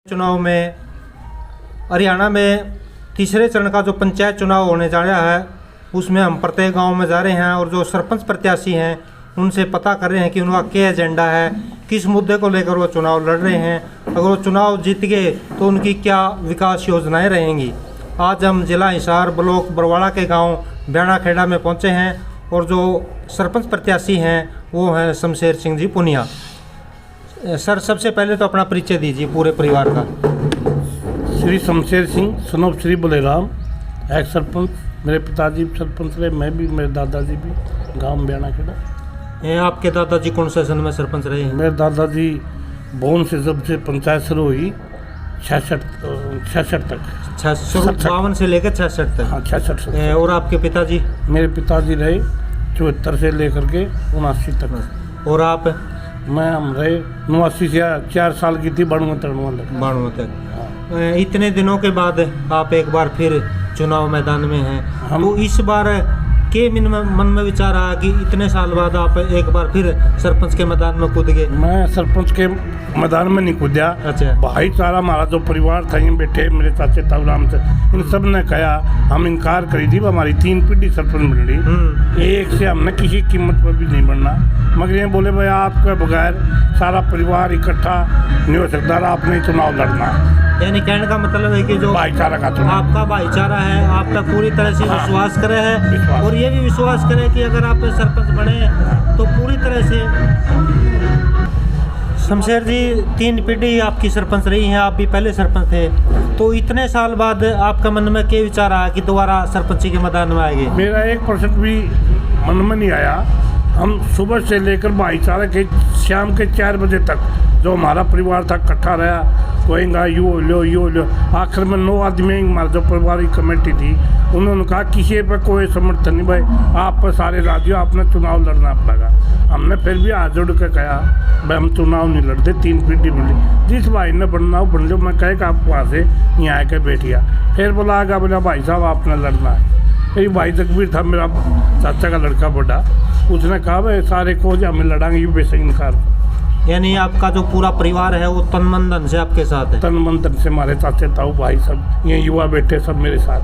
चुनाव में हरियाणा में तीसरे चरण का जो पंचायत चुनाव होने जा रहा है उसमें हम प्रत्येक गांव में जा रहे हैं और जो सरपंच प्रत्याशी हैं उनसे पता कर रहे हैं कि उनका क्या एजेंडा है, किस मुद्दे को लेकर वो चुनाव लड़ रहे हैं। अगर वो चुनाव जीत गए तो उनकी क्या विकास योजनाएं रहेंगी। आज हम जिला हिसार ब्लॉक बरवाड़ा के गांव ब्याणा खेड़ा में पहुंचे हैं और जो सरपंच प्रत्याशी हैं वो हैं शमशेर सिंह जी पुनिया। सर, सबसे पहले तो अपना परिचय दीजिए पूरे परिवार का। श्री शमशेर सिंह सन ऑफ श्री बलेराम, एक सरपंच। मेरे पिताजी सरपंच रहे, मैं भी, मेरे दादाजी भी, गांव ब्याणा खेड़ा। आपके दादाजी कौन से सन में सरपंच रहे हैं? मेरे दादाजी बोन से जब से पंचायत शुरू हुई 66 तक, 52 से लेकर 66 तक। हाँ 66 तक। और आपके पिताजी? मेरे पिताजी रहे 74 से लेकर के 79 तक। और आप? मैं हम रहे 89 से 4 साल की थी 92 तक। इतने दिनों के बाद आप एक बार फिर चुनाव मैदान में हैं, तो इस बार के मन में विचार आया कि इतने साल बाद आप एक बार फिर सरपंच के मैदान में कूद गए? मैं सरपंच के मैदान में नहीं कूदा। अच्छा। भाईचारा हमारा जो परिवार था, ये बैठे मेरे चाचे ताऊराम से, इन सब ने कहा, हम इनकार करी थी। हमारी 3 पीढ़ी सरपंच मिल रही, एक से हमने किसी कीमत पर भी नहीं बनना। मगर ये बोले भाई आपके बगैर सारा परिवार इकट्ठा नहीं हो सकता, आपने चुनाव लड़ना है। यानी कहने का मतलब है कि जो भाईचारा का चुनाव, आपका भाईचारा है, आप पे पूरी तरह से विश्वास करे है और ये भी विश्वास करे कि अगर आप सरपंच बने तो पूरी तरह से। शमशेर जी, 3 पीढ़ी आपकी सरपंच रही हैं, आप भी पहले सरपंच थे, तो इतने साल बाद आपका मन में क्या विचार आया कि दोबारा सरपंची के मैदान में आएंगे? मेरा 1% भी मन में नहीं आया। हम सुबह से लेकर भाईचारा के शाम के 4 बजे तक जो हमारा परिवार था इकट्ठा रहा, कोईगा यो लो। आखिर में 9 आदमी हमारा जो परिवार की कमेटी थी, उन्होंने कहा किसी पे कोई समर्थन नहीं भाई, आप पर सारे राज्यों आपने चुनाव लड़ना पड़ेगा। हमने फिर भी हाथ जोड़ के कहा भाई हम चुनाव नहीं लड़ते, 3 पीढ़ी मिली, जिस भाई ने बनना हो बन लो। मैं कहे आप वहाँ से यहाँ आके बैठिया, फिर बोला भाई साहब आपने लड़ना है। ये भाई जगबीर था मेरा चाचा का लड़का बड़ा, उसने कहा भाई सारे को हमें लड़ांगे, ये बेशक इनकार। यानी आपका जो पूरा परिवार है वो तन मन धन से आपके साथ है? तन मन धन से हमारे चाचे ताऊ भाई सब, ये युवा बेटे सब मेरे साथ।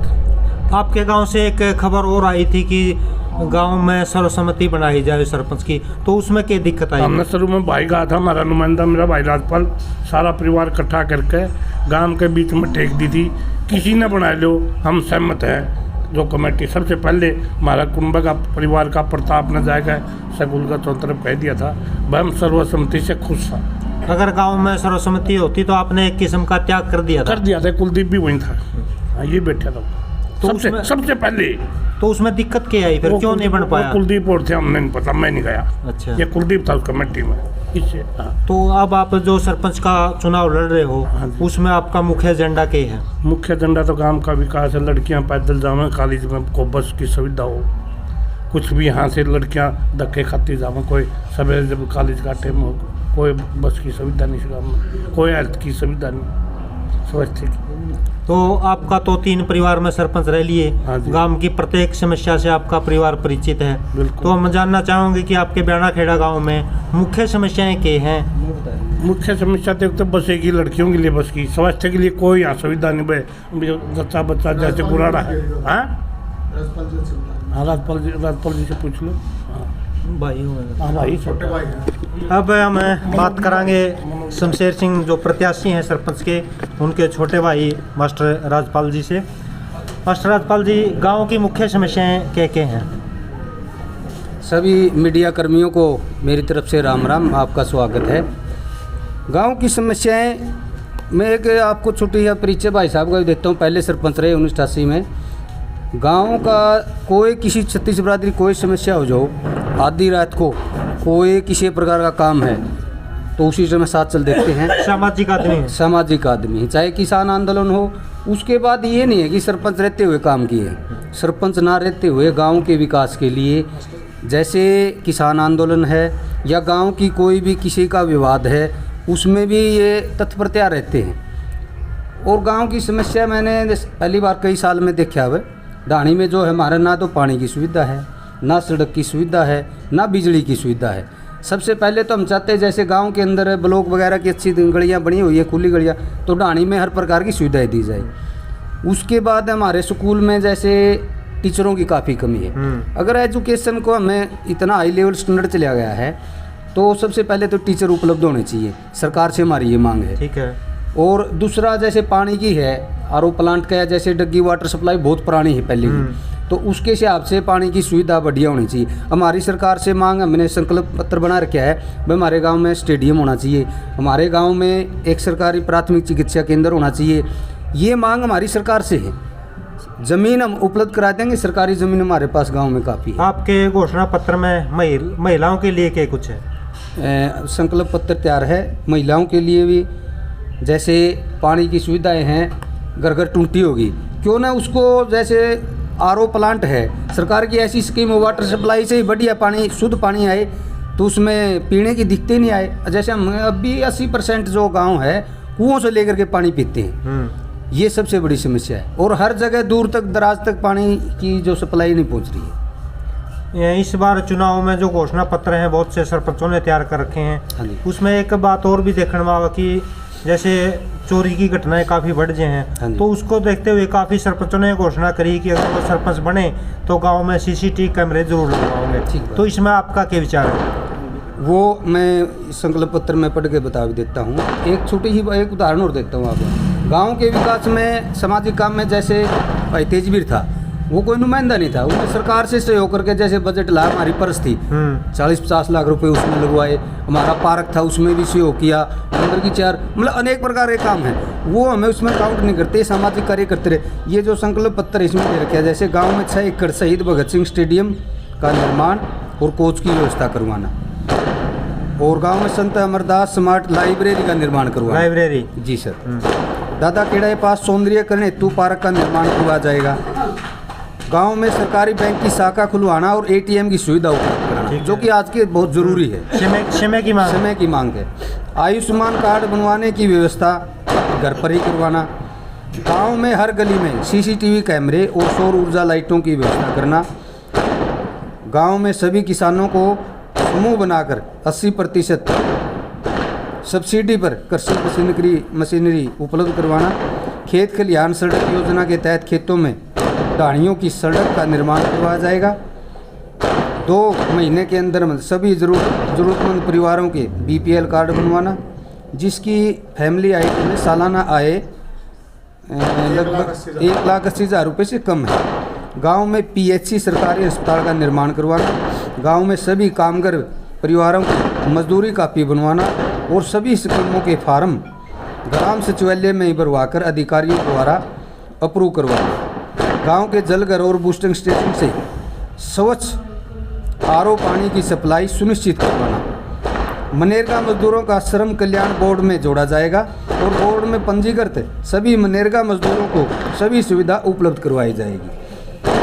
आपके गांव से एक खबर और आई थी कि गांव में सर्वसम्मति बनाई जाए सरपंच की, तो उसमें क्या दिक्कत आई? हमने शुरू में भाई कहा था, हमारा नुमाइंदा मेरा भाई राजपाल सारा परिवार इकट्ठा करके गांव के बीच में टेक दी थी, किसी ने बना लो हम सहमत हैं। जो कमेटी सबसे पहले हमारा कुंभ का परिवार का प्रताप ने जाएगा स्कूल का चौथी तरफ कह दिया था, वह हम सर्वसम्मति से खुश था। अगर गांव में सर्वसम्मति होती तो आपने एक किस्म का त्याग कर दिया था? कुलदीप भी वहीं था, ये बैठा था तो सबसे पहले। तो उसमें दिक्कत क्या आई फिर, क्यों नहीं बन पाया? कुलदीप और थे, हमने नहीं पता, मैं नहीं गया। अच्छा। ये कुलदीप था उस कमेटी में, इससे। तो अब आप जो सरपंच का चुनाव लड़ रहे हो, उसमें आपका मुख्य एजेंडा क्या है? मुख्य एजेंडा तो गांव का विकास है, लड़कियां पैदल जावें, कॉलेज में को बस की सुविधा हो, कुछ भी यहाँ से लड़कियां धक्के खाती जावें, कोई सवेरे जब कॉलेज का टाइम हो, कोई बस की सुविधा नहीं गाँव में, कोई हेल्थ की सुविधा नहीं, स्वास्थ्य की। तो आपका तो 3 परिवार में सरपंच रह लिए, गांव की प्रत्येक समस्या से आपका परिवार परिचित है। तो हम जानना चाहूँगे कि आपके ब्याणा खेड़ा गांव में मुख्य समस्याएं क्या हैं? मुख्य समस्या तो बस एक ही, लड़कियों के लिए बस की, स्वास्थ्य के लिए कोई यहाँ सुविधा नहीं भाई। बच्चा जैसे गुराड़ा है, हाँ राजपाल जी से पूछ लो। भाई छोटे भाई। अब हम बात करेंगे शमशेर सिंह जो प्रत्याशी हैं सरपंच के, उनके छोटे भाई मास्टर राजपाल जी से। मास्टर राजपाल जी, गांव की मुख्य समस्याएं क्या हैं? सभी मीडिया कर्मियों को मेरी तरफ से राम राम, आपका स्वागत है। गांव की समस्याएं, मैं एक आपको छोटी सा परिचय भाई साहब का देता हूँ। पहले सरपंच रहे 1988 में। गांव का कोई किसी छत्तीस बरादरी कोई समस्या हो जाओ, आधी रात को कोई किसी प्रकार का काम है तो उसी समय साथ चल देते हैं। सामाजिक आदमी, चाहे किसान आंदोलन हो, उसके बाद ये नहीं है कि सरपंच रहते हुए काम किए, सरपंच ना रहते हुए गांव के विकास के लिए, जैसे किसान आंदोलन है या गांव की कोई भी किसी का विवाद है, उसमें भी ये तत्परता रहते हैं। और गांव की समस्या मैंने पहली बार कई साल में देखा है। ढाणी में जो है हमारे ना तो पानी की सुविधा है, ना सड़क की सुविधा है, ना बिजली की सुविधा है। सबसे पहले तो हम चाहते हैं जैसे गांव के अंदर ब्लॉक वगैरह की अच्छी गलियां बनी हुई है, खुली गलियां, तो ढाणी में हर प्रकार की सुविधाएं दी जाए। उसके बाद हमारे स्कूल में जैसे टीचरों की काफ़ी कमी है। अगर एजुकेशन को हमें इतना हाई लेवल स्टैंडर्ड चला गया है तो सबसे पहले तो टीचर उपलब्ध होने चाहिए, सरकार से हमारी ये मांग है। ठीक है। और दूसरा जैसे पानी की है, आरओ प्लांट का है, जैसे डग्गी वाटर सप्लाई बहुत पुरानी है पहले की, तो उसके हिसाब से पानी की सुविधा बढ़िया होनी चाहिए। हमारी सरकार से मांग, हमने संकल्प पत्र बना रखा है भाई हमारे गांव में स्टेडियम होना चाहिए, हमारे गांव में एक सरकारी प्राथमिक चिकित्सा केंद्र होना चाहिए। ये मांग हमारी सरकार से है। ज़मीन हम उपलब्ध करा देंगे, सरकारी ज़मीन हमारे पास गांव में काफ़ी है। आपके घोषणा पत्र में महिलाओं के लिए क्या कुछ है? संकल्प पत्र तैयार है महिलाओं के लिए भी, जैसे पानी की सुविधाएं हैं, घर घर टूटी होगी, क्यों ना उसको जैसे आरओ प्लांट है, सरकार की ऐसी स्कीम हो वाटर सप्लाई से ही बढ़िया पानी, शुद्ध पानी आए तो उसमें पीने की दिक्कतें नहीं आए। जैसे हम अभी 80% जो गांव है कुओं से लेकर के पानी पीते हैं, ये सबसे बड़ी समस्या है। और हर जगह दूर तक दराज तक पानी की जो सप्लाई नहीं पहुंच रही है। इस बार चुनाव में जो घोषणा पत्र हैं बहुत से सरपंचों ने तैयार कर रखे हैं, उसमें एक बात और भी देखने में आवा कि जैसे चोरी की घटनाएं काफ़ी बढ़ गए हैं, तो उसको देखते हुए काफ़ी सरपंचों ने घोषणा करी कि अगर वो सरपंच बने तो गांव में सीसीटीवी कैमरे जरूर लगवाओगे। तो इसमें आपका क्या विचार है? वो मैं संकल्प पत्र में पढ़ के बता भी देता हूँ। एक छोटी ही एक उदाहरण और देता हूँ आपको। गांव के विकास में, सामाजिक काम में, जैसे भाई तेजवीर था, वो कोई नुमाइंदा नहीं था, उसने सरकार से सहयोग करके जैसे बजट ला, हमारी पर्स थी 40-50 लाख रुपए उसमें लगवाए। हमारा पार्क था उसमें भी सहयोग किया, अंदर की चेयर, मतलब अनेक प्रकार के काम हैं, वो हमें उसमें काउंट नहीं करते, सामाजिक कार्य करते रहे। ये जो संकल्प पत्र इसमें दे रखा है, जैसे गाँव में 6 एकड़ शहीद भगत सिंह स्टेडियम का निर्माण और कोच की व्यवस्था करवाना, और गांव में संत अमरदास स्मार्ट लाइब्रेरी का निर्माण करवाना। लाइब्रेरी? जी सर। दादा केड़ा के पास सौंदर्यकरण हेतु पार्क का निर्माण करवाया जाएगा। गांव में सरकारी बैंक की शाखा खुलवाना और एटीएम की सुविधा उपलब्ध कराना, जो कि आज के बहुत ज़रूरी है। समय की मांग है। आयुष्मान कार्ड बनवाने की व्यवस्था घर पर ही करवाना। गांव में हर गली में सीसीटीवी कैमरे और सौर ऊर्जा लाइटों की व्यवस्था करना। गांव में सभी किसानों को समूह बनाकर 80% सब्सिडी पर कृषि मशीनरी उपलब्ध करवाना। खेत खलिहान सड़क योजना के तहत खेतों में ढाणियों की सड़क का निर्माण करवाया जाएगा। 2 महीने के अंदर में सभी ज़रूरतमंद परिवारों के बीपीएल कार्ड बनवाना, जिसकी फैमिली आय में सालाना आय लगभग 1,80,000 रुपये से कम है। गांव में पीएचसी सरकारी अस्पताल का निर्माण करवाना। गांव में सभी कामगार परिवारों की मजदूरी कापी बनवाना और सभी स्कीमों के फार्म ग्राम सचिवालय में ही भरवाकर अधिकारियों द्वारा अप्रूव करवाना। गांव के जलघर और बूस्टिंग स्टेशन से स्वच्छ आरओ पानी की सप्लाई सुनिश्चित करवाना। मनरेगा मजदूरों का श्रम कल्याण बोर्ड में जोड़ा जाएगा और बोर्ड में पंजीकृत सभी मनरेगा मजदूरों को सभी सुविधा उपलब्ध करवाई जाएगी।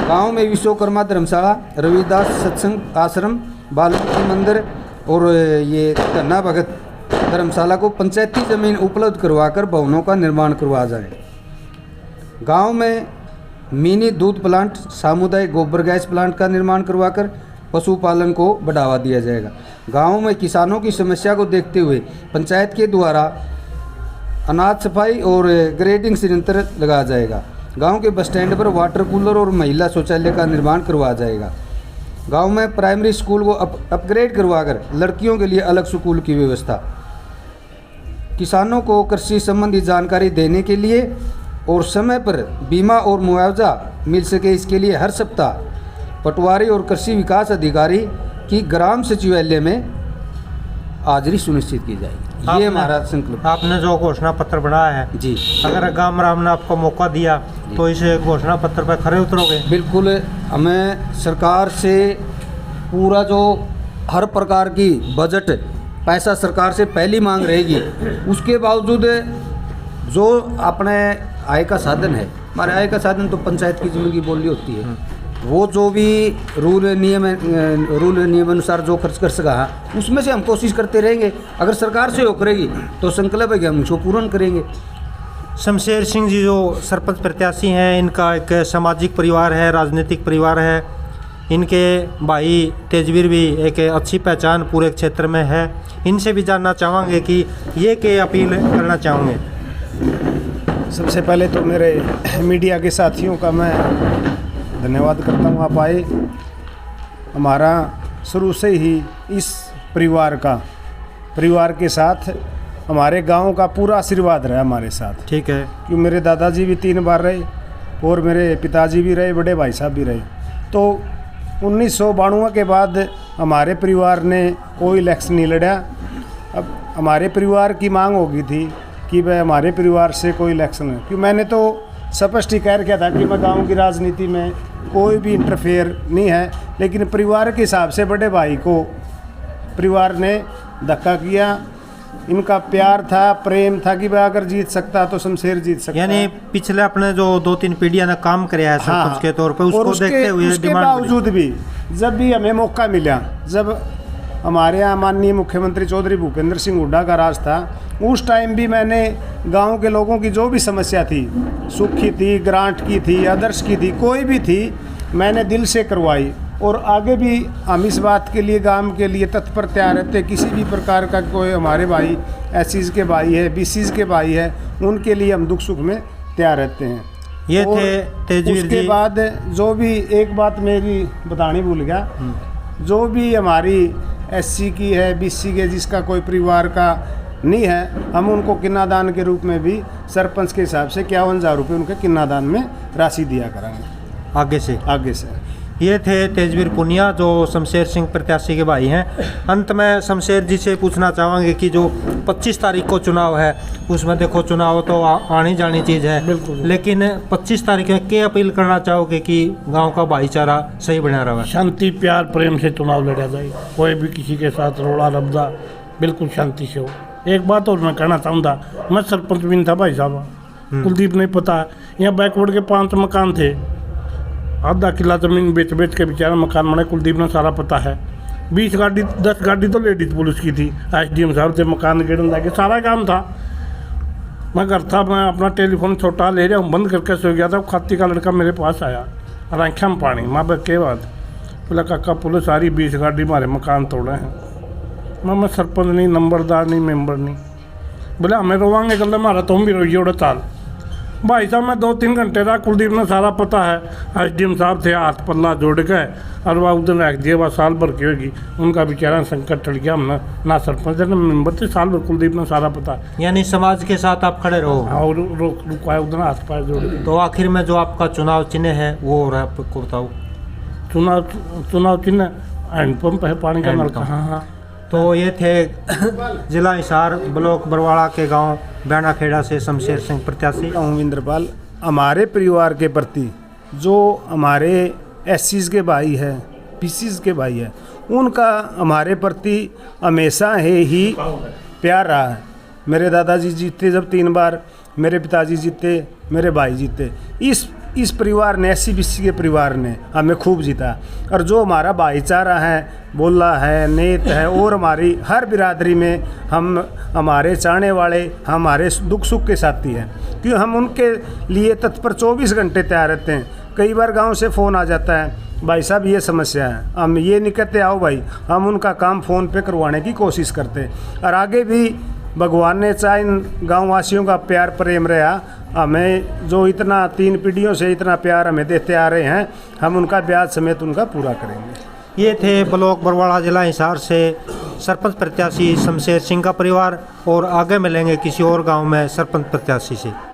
गांव में विश्वकर्मा धर्मशाला, रविदास सत्संग आश्रम, बाल्मीकि मंदिर और ये धन्ना भगत धर्मशाला को पंचायती जमीन उपलब्ध करवाकर भवनों का निर्माण करवाया जाए। गांव में मिनी दूध प्लांट, सामुदायिक गोबर गैस प्लांट का निर्माण करवाकर पशुपालन को बढ़ावा दिया जाएगा। गांव में किसानों की समस्या को देखते हुए पंचायत के द्वारा अनाज सफाई और ग्रेडिंग संयंत्र लगाया जाएगा। गांव के बस स्टैंड पर वाटर कूलर और महिला शौचालय का निर्माण करवाया जाएगा। गांव में प्राइमरी स्कूल को अपग्रेड करवाकर लड़कियों के लिए अलग स्कूल की व्यवस्था। किसानों को कृषि संबंधी जानकारी देने के लिए और समय पर बीमा और मुआवजा मिल सके, इसके लिए हर सप्ताह पटवारी और कृषि विकास अधिकारी की ग्राम सचिवालय में हाजिरी सुनिश्चित की जाएगी। ये हमारा संकल्प। आपने जो घोषणा पत्र बनाया है जी, अगर गांव राम ने आपको मौका दिया तो इस घोषणा पत्र पर खरे उतरोगे? बिल्कुल। हमें सरकार से पूरा जो हर प्रकार की बजट पैसा सरकार से पहली मांग रहेगी, उसके बावजूद जो अपने आय का साधन है, हमारे आय का साधन तो पंचायत की जमीन की बोली होती है, वो जो भी रूल नियम अनुसार जो खर्च कर सका उसमें से हम कोशिश करते रहेंगे। अगर सरकार से हो करेगी तो संकल्प है कि हम उसको पूर्ण करेंगे। शमशेर सिंह जी जो सरपंच प्रत्याशी हैं, इनका एक सामाजिक परिवार है, राजनीतिक परिवार है। इनके भाई तेजवीर भी एक अच्छी पहचान पूरे क्षेत्र में है। इनसे भी जानना चाहेंगे कि ये क्या अपील करना चाहोगे। सबसे पहले तो मेरे मीडिया के साथियों का मैं धन्यवाद करता हूँ। आप आए, हमारा शुरू से ही इस परिवार के साथ हमारे गांव का पूरा आशीर्वाद रहा हमारे साथ। ठीक है। क्यों मेरे दादाजी भी 3 बार रहे और मेरे पिताजी भी रहे, बड़े भाई साहब भी रहे। तो 1992 के बाद हमारे परिवार ने कोई इलेक्शन नहीं लड़ा। अब हमारे परिवार की मांग हो गई थी कि भाई हमारे परिवार से कोई इलेक्शन है, क्योंकि मैंने तो स्पष्ट ही कह रखा था कि मैं गांव की राजनीति में कोई भी इंटरफेयर नहीं है। लेकिन परिवार के हिसाब से बड़े भाई को परिवार ने धक्का किया। इनका प्यार था, प्रेम था कि भाई अगर जीत सकता तो शमशेर जीत सकता। यानी पिछले अपने जो 2-3 पीढ़ियां ने काम किया है सरपंच के तौर पे, उसको देखते हुए उसके बावजूद भी जब भी हमें मौका मिला, जब हमारे यहाँ माननीय मुख्यमंत्री चौधरी भूपेंद्र सिंह हुड्डा का राज था, उस टाइम भी मैंने गांव के लोगों की जो भी समस्या थी, सुख की थी, ग्रांट की थी, आदर्श की थी, कोई भी थी, मैंने दिल से करवाई। और आगे भी हम इस बात के लिए गांव के लिए तत्पर तैयार रहते। किसी भी प्रकार का कोई हमारे भाई एससीज के भाई है, बीसीज के भाई है, उनके लिए हम दुख सुख में तैयार रहते हैं। ये थे तेजवीर जी। उसके बाद जो भी एक बात मेरी बतानी भूल गया, जो भी हमारी एससी की है, बीसी के, जिसका कोई परिवार का नहीं है, हम उनको किन्नादान के रूप में भी सरपंच के हिसाब से 51,000 रुपये उनके किन्नादान में राशि दिया करेंगे आगे से। ये थे तेजवीर पुनिया जो शमशेर सिंह प्रत्याशी के भाई हैं। अंत में शमशेर जी से पूछना चाहेंगे कि जो 25 तारीख को चुनाव है, उसमें देखो चुनाव तो आनी जानी चीज़ है, बिल्कुल। लेकिन 25 तारीख में क्या अपील करना चाहोगे कि गांव का भाईचारा सही बना रहा है? शांति, प्यार, प्रेम से चुनाव लड़ा जाए। कोई भी किसी के साथ रोड़ा रब्दा बिल्कुल शांति से हो। एक बात और मैं कहना चाहूँगा, मैं सरपंच भी नहीं था भाई साहब, कुलदीप नहीं पता, यहाँ बैकवर्ड के 5 मकान थे, आधा किला ज़मीन बेच के बेचारा मकान बने। कुलदीप ने सारा पता है। 10 गाड़ी तो लेडीज पुलिस की थी, SDM साहब थे, मकान गिरन लाके सारा काम था। मैं घर था, मैं अपना टेलीफोन छोटा ले रहा हूँ, बंद करके सो गया था। खाती का लड़का मेरे पास आया और आँखें में पानी, माँ बे के बात, बोला काका पुलिस आ रही, 20 गाड़ी हमारे मकान तोड़े हैं। मैं सरपंच नहीं, नंबरदार नहीं, मेंबर नहीं। बोले हमें रोवांगे कल हमारा, तुम भी रोइए उड़ा चाल। भाई साहब मैं 2-3 घंटे रहा, कुलदीप ने सारा पता है। SDM साहब थे, हाथ पल्ला जोड़ गए और वह उधर रख दिए, वह साल भर की होगी। उनका बेचारा संकट टल गया। हमने ना सरपंच ना मेंबर थे, साल भर कुलदीप ने सारा पता। यानी समाज के साथ आप खड़े रहो। और रुकवाए उधर, हाथ पैर जोड़ गए। तो आखिर में जो आपका चुनाव चिन्ह है वो हो रहा है, आपको बताओ। चुनाव चिन्ह हैंडपम्प है, पानी का नलका। हाँ। तो ये थे जिला हिसार ब्लॉक बरवाड़ा के गांव बैनाखेड़ा से शमशेर सिंह प्रत्याशी। इंद्रपाल, हमारे परिवार के प्रति जो हमारे एससीज के भाई है, पीसीज के भाई है, उनका हमारे प्रति हमेशा ही प्यार रहा है। मेरे दादाजी जीते जब 3 बार, मेरे पिताजी जीते, मेरे भाई जीते। इस परिवार ने, एससी बीसी के परिवार ने हमें खूब जीता। और जो हमारा भाईचारा है, बोला है, नेत है, और हमारी हर बिरादरी में हमारे चाहने वाले हमारे दुख सुख के साथी हैं, क्योंकि हम उनके लिए तत्पर 24 घंटे तैयार रहते हैं। कई बार गांव से फ़ोन आ जाता है, भाई साहब ये समस्या है, हम ये नहीं कहते आओ भाई, हम उनका काम फ़ोन पे करवाने की कोशिश करते हैं। और आगे भी भगवान ने चाहे इन गाँव वासियों का प्यार प्रेम रहा, हमें जो इतना 3 पीढ़ियों से इतना प्यार हमें देते आ रहे हैं, हम उनका ब्याज समेत उनका पूरा करेंगे। ये थे ब्लॉक बरवाड़ा जिला हिसार से सरपंच प्रत्याशी शमशेर सिंह का परिवार। और आगे मिलेंगे किसी और गांव में सरपंच प्रत्याशी से।